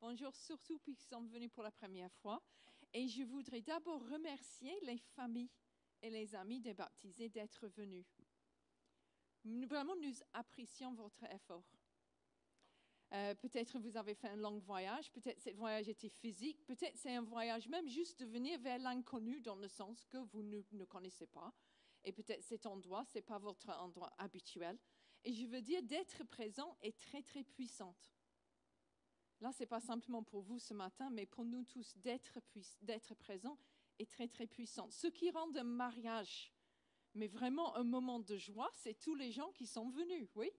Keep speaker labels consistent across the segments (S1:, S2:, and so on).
S1: Bonjour, surtout puisqu'ils sont venus pour la première fois. Et je voudrais d'abord remercier les familles et les amis des baptisés d'être venus. Vraiment, nous apprécions votre effort. Peut-être vous avez fait un long voyage, peut-être ce voyage était physique, peut-être c'est un voyage même juste de venir vers l'inconnu dans le sens que vous ne connaissez pas. Et peut-être cet endroit, ce n'est pas votre endroit habituel. Et je veux dire, d'être présent est très, très puissante. Là, ce n'est pas simplement pour vous ce matin, mais pour nous tous, d'être présent est très, très puissant. Ce qui rend un mariage, mais vraiment un moment de joie, c'est tous les gens qui sont venus, oui.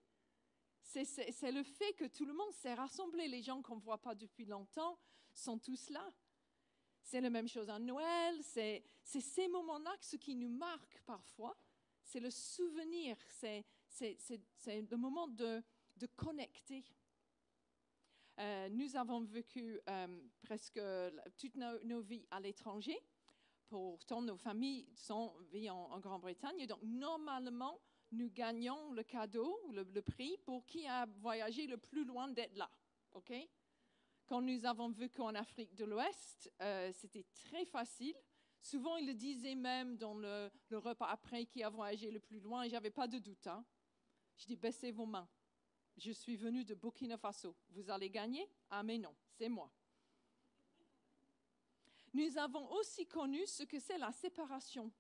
S1: C'est le fait que tout le monde s'est rassemblé. Les gens qu'on ne voit pas depuis longtemps sont tous là. C'est la même chose à Noël. C'est ces moments-là ce qui nous marque parfois. C'est le souvenir. C'est le moment de connecter. Nous avons vécu presque toutes nos vies à l'étranger. Pourtant, nos familles vivent en Grande-Bretagne. Donc, normalement, nous gagnons le cadeau, le prix, pour qui a voyagé le plus loin d'être là. OK? Quand nous avons vécu en Afrique de l'Ouest, c'était très facile. Souvent, ils le disaient même dans le repas après qui a voyagé le plus loin. Et je n'avais pas de doute. Hein? Je dis, baissez vos mains. Je suis venu de Burkina Faso. Vous allez gagner? Ah, mais non, c'est moi. Nous avons aussi connu ce que c'est la séparation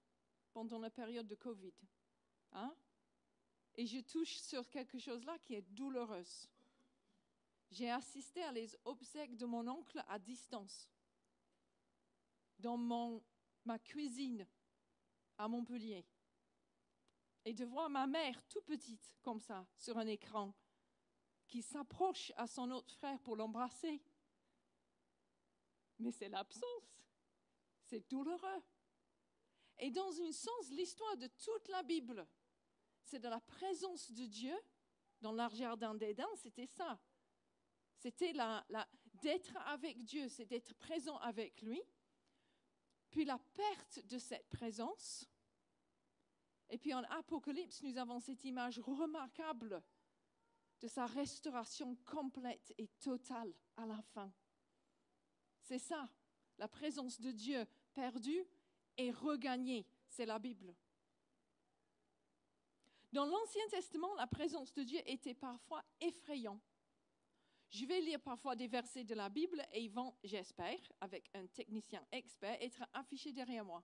S1: pendant la période de Covid. Hein? Et je touche sur quelque chose là qui est douloureuse. J'ai assisté à les obsèques de mon oncle à distance, dans ma cuisine à Montpellier. Et de voir ma mère tout petite comme ça, sur un écran, qui s'approche à son autre frère pour l'embrasser. Mais c'est l'absence. C'est douloureux. Et dans un sens, l'histoire de toute la Bible, c'est de la présence de Dieu dans le jardin d'Éden, c'était ça. C'était d'être avec Dieu, c'est d'être présent avec lui. Puis la perte de cette présence. Et puis en Apocalypse, nous avons cette image remarquable de sa restauration complète et totale à la fin. C'est ça, la présence de Dieu perdue et regagnée, c'est la Bible. Dans l'Ancien Testament, la présence de Dieu était parfois effrayante. Je vais lire parfois des versets de la Bible et ils vont, j'espère, avec un technicien expert, être affichés derrière moi.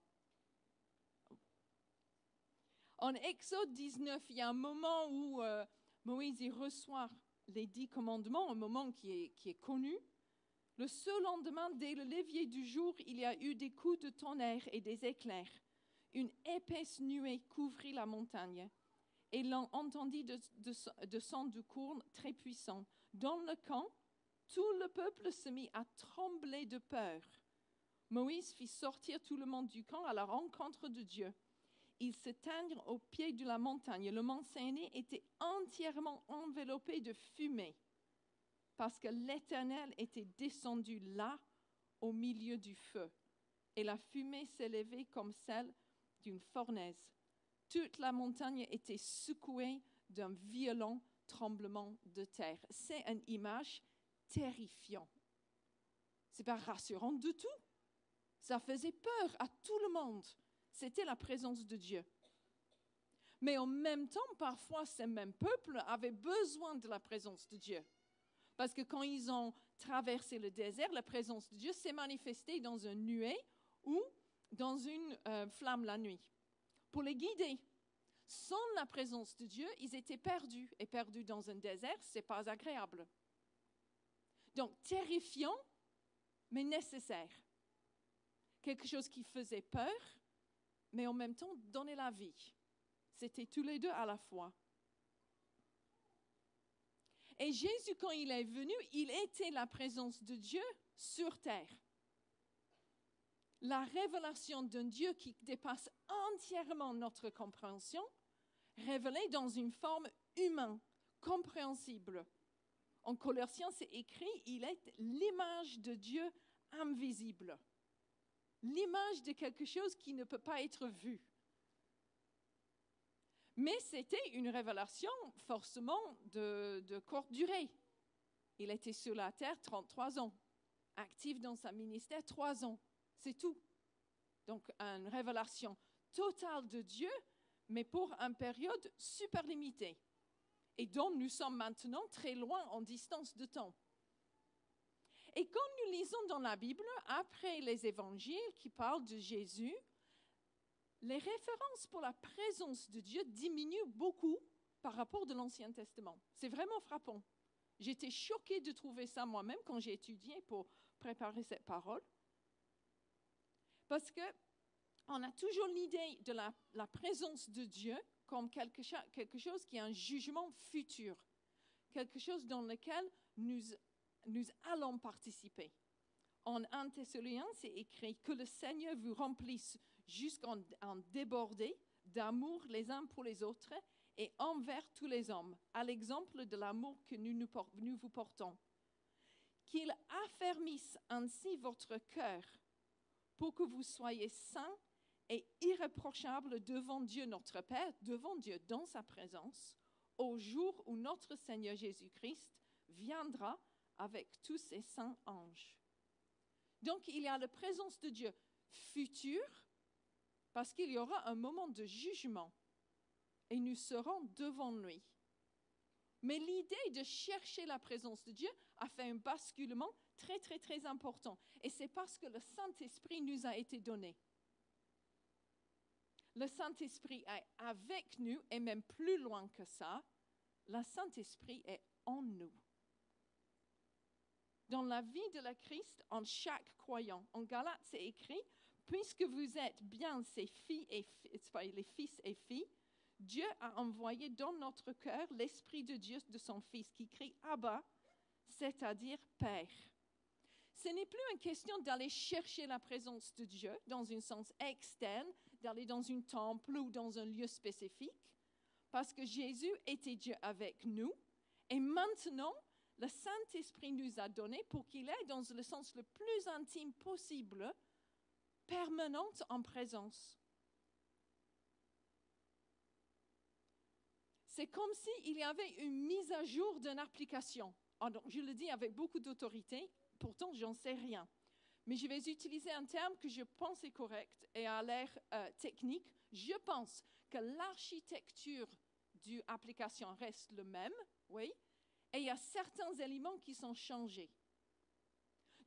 S1: En Exode 19, il y a un moment où Moïse y reçoit les 10 commandements, un moment qui est connu. Le seul lendemain, dès le lever du jour, il y a eu des coups de tonnerre et des éclairs. Une épaisse nuée couvrit la montagne. Et l'on entendit de sons de cornes très puissants. Dans le camp, tout le peuple se mit à trembler de peur. Moïse fit sortir tout le monde du camp à la rencontre de Dieu. Ils se tinrent au pied de la montagne. Le mont Sinaï était entièrement enveloppé de fumée, parce que l'Éternel était descendu là, au milieu du feu. Et la fumée s'élevait comme celle d'une fournaise. Toute la montagne était secouée d'un violent tremblement de terre. C'est une image terrifiante. Ce n'est pas rassurant du tout. Ça faisait peur à tout le monde. C'était la présence de Dieu. Mais en même temps, parfois, ces mêmes peuples avaient besoin de la présence de Dieu. Parce que quand ils ont traversé le désert, la présence de Dieu s'est manifestée dans une nuée ou dans une flamme la nuit, pour les guider. Sans la présence de Dieu, ils étaient perdus. Et perdus dans un désert, ce n'est pas agréable. Donc, terrifiant, mais nécessaire. Quelque chose qui faisait peur, mais en même temps donnait la vie. C'était tous les deux à la fois. Et Jésus, quand il est venu, il était la présence de Dieu sur terre. La révélation d'un Dieu qui dépasse entièrement notre compréhension, révélée dans une forme humaine, compréhensible. En Colossiens, c'est écrit, il est l'image de Dieu invisible. L'image de quelque chose qui ne peut pas être vu. Mais c'était une révélation forcément de courte durée. Il était sur la terre 33 ans. active dans sa ministère 3 ans. C'est tout. Donc, une révélation totale de Dieu, mais pour une période super limitée. Et dont nous sommes maintenant très loin en distance de temps. Et quand nous lisons dans la Bible, après les évangiles qui parlent de Jésus, les références pour la présence de Dieu diminuent beaucoup par rapport à l'Ancien Testament. C'est vraiment frappant. J'étais choquée de trouver ça moi-même quand j'ai étudié pour préparer cette parole. Parce qu'on a toujours l'idée de la présence de Dieu comme quelque chose qui est un jugement futur, quelque chose dans lequel nous allons participer. En 1 Thessaloniciens, c'est écrit que le Seigneur vous remplisse jusqu'en déborder d'amour les uns pour les autres et envers tous les hommes, à l'exemple de l'amour que nous vous portons. Qu'il affermisse ainsi votre cœur pour que vous soyez saints et irréprochables devant Dieu notre Père, devant Dieu dans sa présence, au jour où notre Seigneur Jésus-Christ viendra avec tous ses saints anges. Donc, il y a la présence de Dieu future, parce qu'il y aura un moment de jugement, et nous serons devant lui. Mais l'idée de chercher la présence de Dieu a fait un basculement très, très, très important. Et c'est parce que le Saint-Esprit nous a été donné. Le Saint-Esprit est avec nous, et même plus loin que ça, le Saint-Esprit est en nous. Dans la vie de la Christ, en chaque croyant. En Galates, c'est écrit, puisque vous êtes bien ses filles les fils et filles, Dieu a envoyé dans notre cœur l'Esprit de Dieu, de son Fils, qui crie Abba, c'est-à-dire Père. Ce n'est plus une question d'aller chercher la présence de Dieu dans un sens externe, d'aller dans un temple ou dans un lieu spécifique, parce que Jésus était Dieu avec nous, et maintenant, le Saint-Esprit nous a donné pour qu'il ait, dans le sens le plus intime possible, permanente en présence. C'est comme s'il y avait une mise à jour d'une application. Alors, je le dis avec beaucoup d'autorité, pourtant j'en sais rien. Mais je vais utiliser un terme que je pense est correct et a l'air technique. Je pense que l'architecture de l'application reste le même, oui, et il y a certains éléments qui sont changés.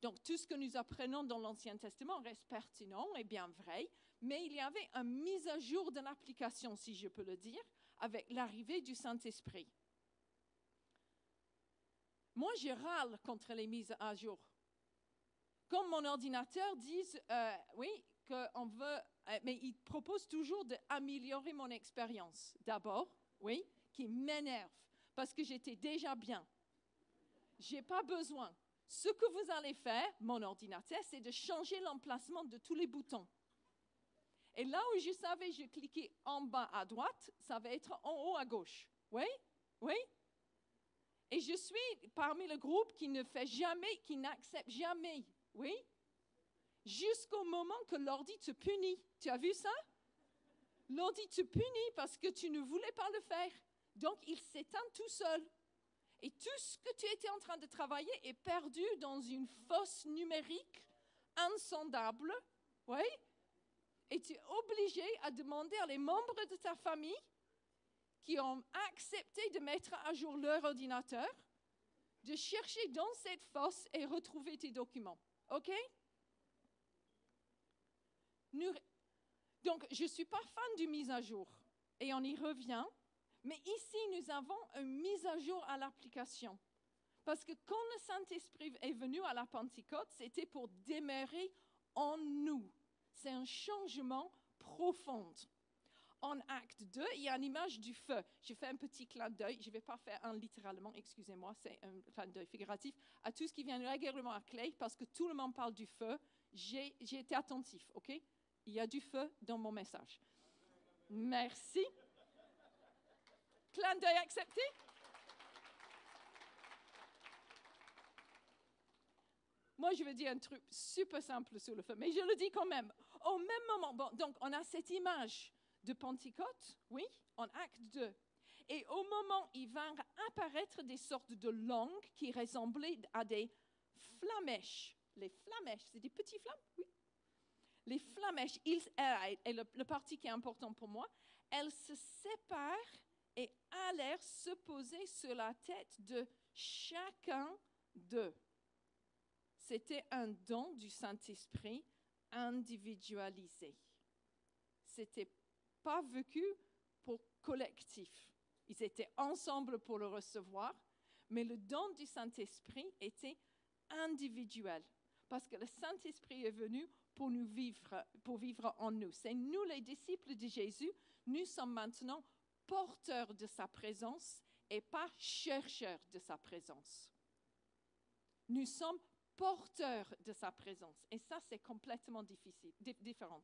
S1: Donc, tout ce que nous apprenons dans l'Ancien Testament reste pertinent et bien vrai, mais il y avait une mise à jour de l'application, si je peux le dire, avec l'arrivée du Saint-Esprit. Moi, je râle contre les mises à jour. Comme mon ordinateur dit, oui, qu'on veut, mais il propose toujours d'améliorer mon expérience. D'abord, oui, qui m'énerve, parce que j'étais déjà bien. Je n'ai pas besoin. Ce que vous allez faire, mon ordinateur, c'est de changer l'emplacement de tous les boutons. Et là où je savais, je cliquais en bas à droite, ça va être en haut à gauche. Oui? Oui? Et je suis parmi le groupe qui ne fait jamais, qui n'accepte jamais. Oui? Jusqu'au moment que l'ordi te punit. Tu as vu ça? L'ordi te punit parce que tu ne voulais pas le faire. Donc, il s'éteint tout seul. Et tout ce que tu étais en train de travailler est perdu dans une fosse numérique insondable. Oui? Et tu es obligé à demander à les membres de ta famille qui ont accepté de mettre à jour leur ordinateur de chercher dans cette fosse et retrouver tes documents. OK? Donc, je ne suis pas fan du mise à jour. Et on y revient. Mais ici, nous avons une mise à jour à l'application. Parce que quand le Saint-Esprit est venu à la Pentecôte, c'était pour demeurer en nous. C'est un changement profond. En acte 2, il y a une image du feu. Je fais un petit clin d'œil. Je ne vais pas faire un littéralement, excusez-moi, c'est un clin d'œil figuratif, à tout ce qui vient régulièrement à Clay, parce que tout le monde parle du feu. J'ai été attentif, OK? Il y a du feu dans mon message. Merci. Clin d'œil accepté? Moi, je vais dire un truc super simple sur le feu, mais je le dis quand même. Au même moment, bon, donc on a cette image de Pentecôte, oui, en acte 2. Et au moment où il va apparaître des sortes de langues qui ressemblaient à des flamèches. les flamèches, c'est des petits flammes, oui. Les flamèches, et le parti qui est important pour moi, elles se séparent et allèrent se poser sur la tête de chacun d'eux. C'était un don du Saint-Esprit individualisé. C'était pas vécu pour collectif. Ils étaient ensemble pour le recevoir, mais le don du Saint-Esprit était individuel, parce que le Saint-Esprit est venu pour vivre en nous. C'est nous, les disciples de Jésus, nous sommes maintenant porteurs de sa présence et pas chercheurs de sa présence. Nous sommes porteurs de sa présence. Et ça, c'est complètement différent.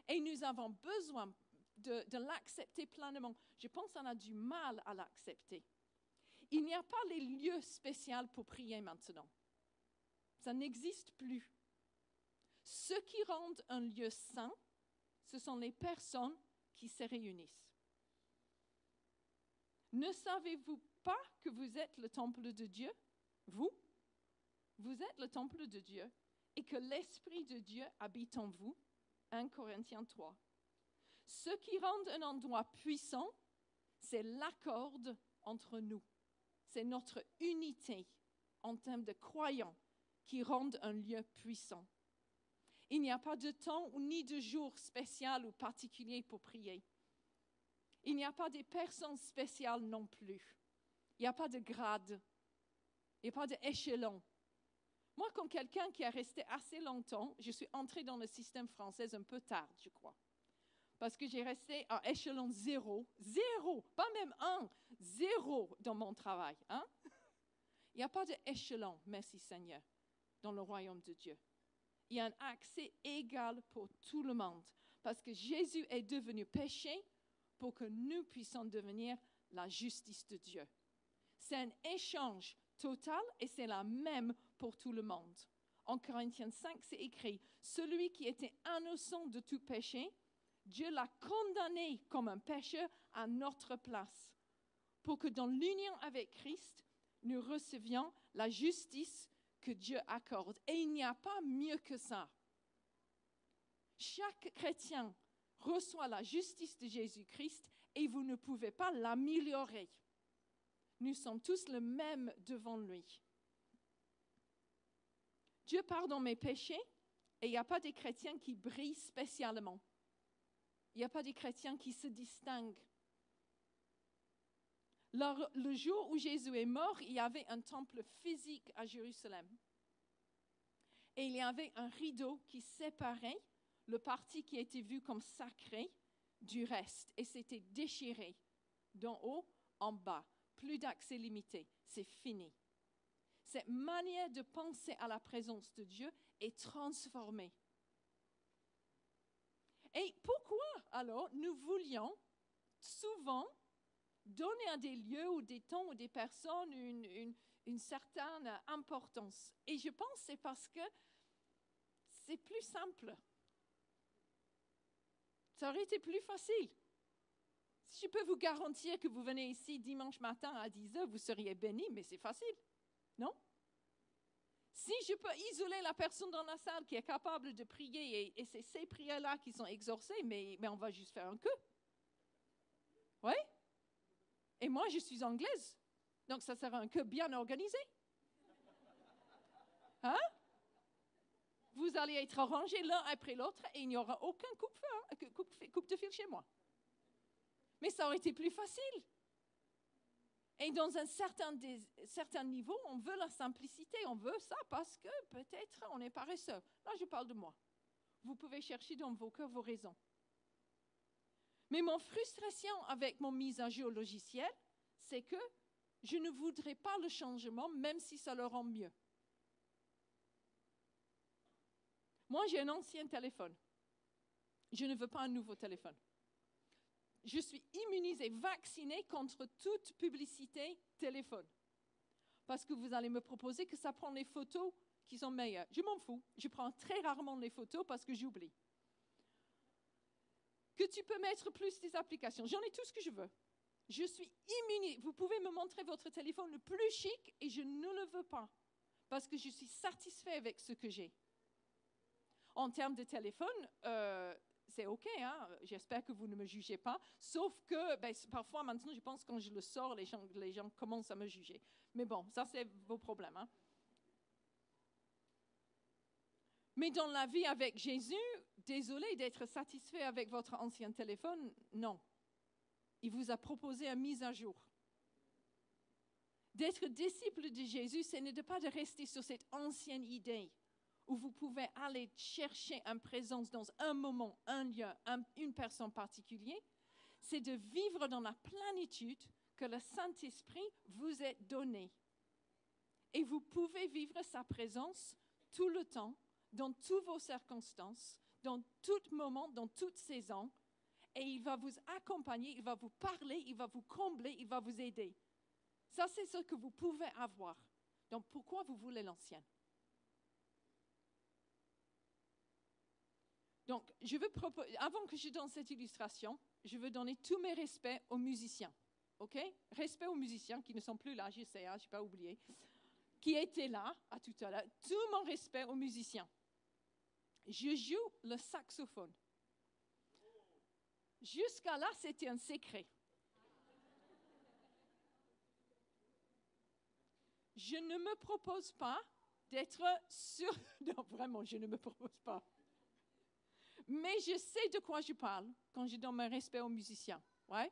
S1: Et nous avons besoin de l'accepter pleinement. Je pense qu'on a du mal à l'accepter. Il n'y a pas les lieux spéciaux pour prier maintenant. Ça n'existe plus. Ce qui rend un lieu saint, ce sont les personnes qui se réunissent. Ne savez-vous pas que vous êtes le temple de Dieu? Vous êtes le temple de Dieu et que l'Esprit de Dieu habite en vous. 1 Corinthiens 3. Ce qui rend un endroit puissant, c'est l'accord entre nous. C'est notre unité en termes de croyants qui rendent un lieu puissant. Il n'y a pas de temps ni de jour spécial ou particulier pour prier. Il n'y a pas de personnes spéciales non plus. Il n'y a pas de grade. Il n'y a pas d'échelon. Moi, comme quelqu'un qui est resté assez longtemps, je suis entrée dans le système français un peu tard, je crois. Parce que j'ai resté à échelon 0, pas même 1, 0 dans mon travail. Hein? Il n'y a pas d'échelon, merci Seigneur, dans le royaume de Dieu. Il y a un accès égal pour tout le monde. Parce que Jésus est devenu péché pour que nous puissions devenir la justice de Dieu. C'est un échange total et c'est la même pour tout le monde. En Corinthiens 5, c'est écrit, « Celui qui était innocent de tout péché, Dieu l'a condamné comme un pécheur à notre place, pour que dans l'union avec Christ, nous recevions la justice que Dieu accorde. » Et il n'y a pas mieux que ça. Chaque chrétien reçoit la justice de Jésus-Christ et vous ne pouvez pas l'améliorer. Nous sommes tous les mêmes devant lui. Dieu pardonne mes péchés et il n'y a pas des chrétiens qui brillent spécialement. Il n'y a pas des chrétiens qui se distinguent. Le jour où Jésus est mort, il y avait un temple physique à Jérusalem. Et il y avait un rideau qui séparait le parti qui était vu comme sacré du reste. Et c'était déchiré d'en haut en bas. Plus d'accès limité. C'est fini. Cette manière de penser à la présence de Dieu est transformée. Et pourquoi alors nous voulions souvent donner à des lieux ou des temps ou des personnes une certaine importance? Et je pense que c'est parce que c'est plus simple. Ça aurait été plus facile. Si je peux vous garantir que vous venez ici dimanche matin à 10h, vous seriez bénis, mais c'est facile, non? Si je peux isoler la personne dans la salle qui est capable de prier, et c'est ces prières-là qui sont exaucées, mais on va juste faire un que. Oui? Et moi, je suis anglaise, donc ça sera un que bien organisé. Hein? Vous allez être rangés l'un après l'autre et il n'y aura aucun coupe de fil chez moi. Mais ça aurait été plus facile. Et dans un certain niveau, on veut la simplicité. On veut ça parce que peut-être on est paresseux. Là, je parle de moi. Vous pouvez chercher dans vos cœurs vos raisons. Mais mon frustration avec mon mise à jour logiciel, c'est que je ne voudrais pas le changement, même si ça le rend mieux. Moi, j'ai un ancien téléphone. Je ne veux pas un nouveau téléphone. Je suis immunisée, vaccinée contre toute publicité téléphone. Parce que vous allez me proposer que ça prend les photos qui sont meilleures. Je m'en fous. Je prends très rarement les photos parce que j'oublie. Que tu peux mettre plus des applications. J'en ai tout ce que je veux. Je suis immunisée. Vous pouvez me montrer votre téléphone le plus chic et je ne le veux pas. parce que je suis satisfait avec ce que j'ai. En termes de téléphone, c'est OK, hein? J'espère que vous ne me jugez pas, sauf que parfois maintenant, je pense que quand je le sors, les gens commencent à me juger. Mais bon, ça c'est vos problèmes. Hein? Mais dans la vie avec Jésus, désolé d'être satisfait avec votre ancien téléphone, non. Il vous a proposé une mise à jour. D'être disciple de Jésus, ce n'est pas de rester sur cette ancienne idée où vous pouvez aller chercher une présence dans un moment, un lieu, une personne particulière. C'est de vivre dans la plénitude que le Saint-Esprit vous a donnée. Et vous pouvez vivre sa présence tout le temps, dans toutes vos circonstances, dans tout moment, dans toute saison. Et il va vous accompagner, il va vous parler, il va vous combler, il va vous aider. Ça, c'est ce que vous pouvez avoir. Donc, pourquoi vous voulez l'ancien? Donc, avant que je donne cette illustration, je veux donner tous mes respects aux musiciens. OK? Respect aux musiciens qui ne sont plus là, je sais, hein, je n'ai pas oublié. Qui étaient là, à tout à l'heure. Tout mon respect aux musiciens. Je joue le saxophone. Jusqu'à là, c'était un secret. Je ne me propose pas d'être sûr... Non, vraiment, je ne me propose pas. Mais je sais de quoi je parle quand je donne mon respect aux musiciens. Ouais?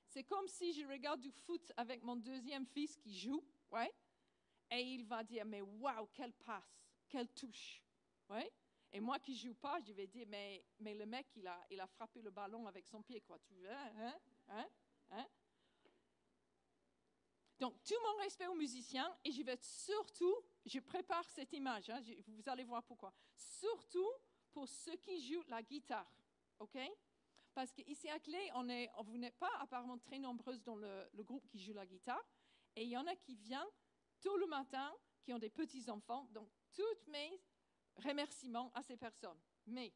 S1: C'est comme si je regarde du foot avec mon deuxième fils qui joue. Ouais? Et il va dire, mais waouh, quelle passe, quelle touche. Ouais? Et moi qui ne joue pas, je vais dire, mais le mec, il a frappé le ballon avec son pied, quoi. Tu veux, hein? Donc, tout mon respect aux musiciens, et je vais surtout, je prépare cette image, hein, vous allez voir pourquoi. Surtout pour ceux qui jouent la guitare, OK? Parce qu'ici à Clé, vous n'êtes pas apparemment très nombreuses dans le groupe qui joue la guitare, et il y en a qui viennent tôt le matin, qui ont des petits-enfants, donc tous mes remerciements à ces personnes. Mais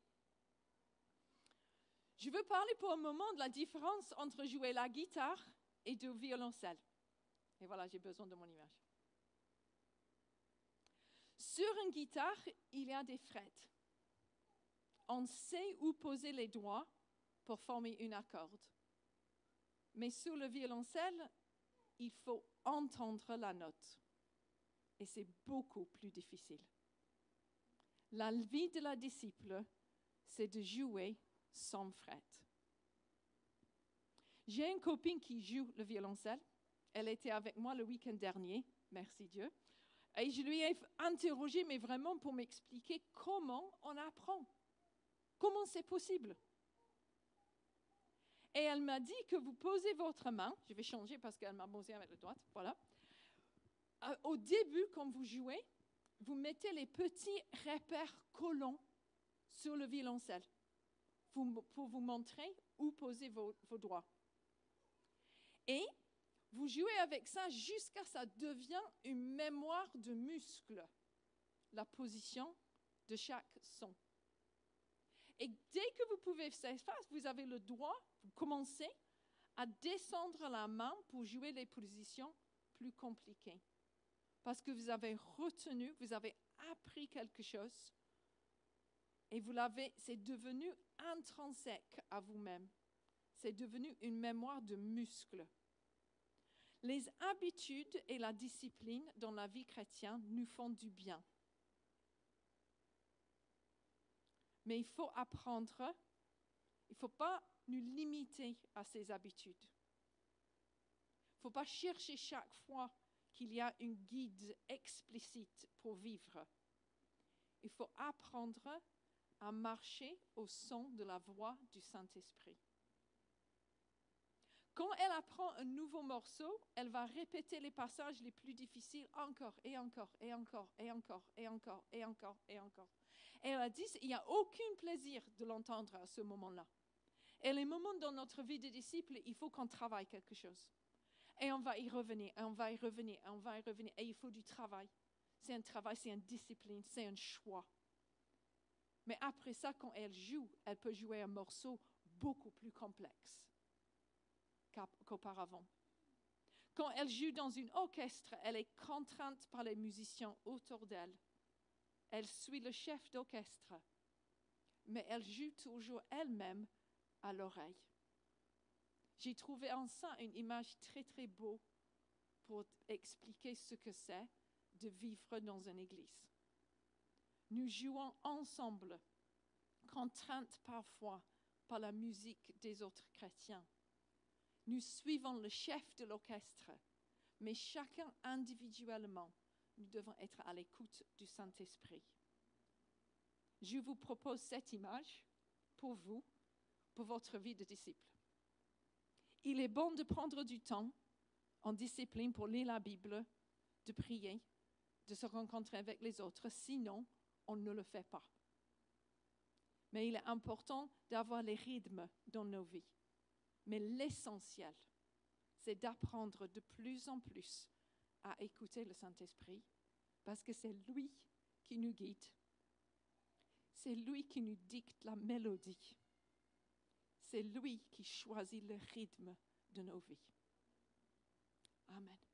S1: je veux parler pour un moment de la différence entre jouer la guitare et du violoncelle. Et voilà, j'ai besoin de mon image. Sur une guitare, il y a des frettes. On sait où poser les doigts pour former une accord. Mais sur le violoncelle, il faut entendre la note. Et c'est beaucoup plus difficile. La vie de la disciple, c'est de jouer sans frettes. J'ai une copine qui joue le violoncelle. Elle était avec moi le week-end dernier, merci Dieu. Et je lui ai interrogé, mais vraiment pour m'expliquer comment on apprend. Comment c'est possible? Et elle m'a dit que vous posez votre main, je vais changer parce qu'elle m'a posé avec la droite, voilà. Au début, quand vous jouez, vous mettez les petits repères collants sur le violoncelle pour vous montrer où poser vos doigts. Et vous jouez avec ça jusqu'à ce que ça devienne une mémoire de muscles, la position de chaque son. Et dès que vous pouvez faire ça, vous avez le droit, vous commencez à descendre la main pour jouer les positions plus compliquées. Parce que vous avez retenu, vous avez appris quelque chose et c'est devenu intrinsèque à vous-même. C'est devenu une mémoire de muscles. Les habitudes et la discipline dans la vie chrétienne nous font du bien. Mais il faut apprendre, il ne faut pas nous limiter à ces habitudes. Il ne faut pas chercher chaque fois qu'il y a un guide explicite pour vivre. Il faut apprendre à marcher au son de la voix du Saint-Esprit. Quand elle apprend un nouveau morceau, elle va répéter les passages les plus difficiles encore et encore et encore et encore et encore et encore et encore. Et elle a dit, il n'y a aucun plaisir de l'entendre à ce moment-là. Et les moments dans notre vie de disciple, il faut qu'on travaille quelque chose. Et on va y revenir, et on va y revenir, et on va y revenir. Et il faut du travail. C'est un travail, c'est une discipline, c'est un choix. Mais après ça, quand elle joue, elle peut jouer un morceau beaucoup plus complexe qu'auparavant. Quand elle joue dans un orchestre, elle est contrainte par les musiciens autour d'elle. Elle suit le chef d'orchestre, mais elle joue toujours elle-même à l'oreille. J'ai trouvé en ça une image très très beau pour expliquer ce que c'est de vivre dans une église. Nous jouons ensemble, contraintes parfois par la musique des autres chrétiens. Nous suivons le chef de l'orchestre, mais chacun individuellement, nous devons être à l'écoute du Saint-Esprit. Je vous propose cette image pour vous, pour votre vie de disciple. Il est bon de prendre du temps en discipline pour lire la Bible, de prier, de se rencontrer avec les autres, sinon on ne le fait pas. Mais il est important d'avoir les rythmes dans nos vies. Mais l'essentiel, c'est d'apprendre de plus en plus à écouter le Saint-Esprit, parce que c'est lui qui nous guide. C'est lui qui nous dicte la mélodie. C'est lui qui choisit le rythme de nos vies. Amen.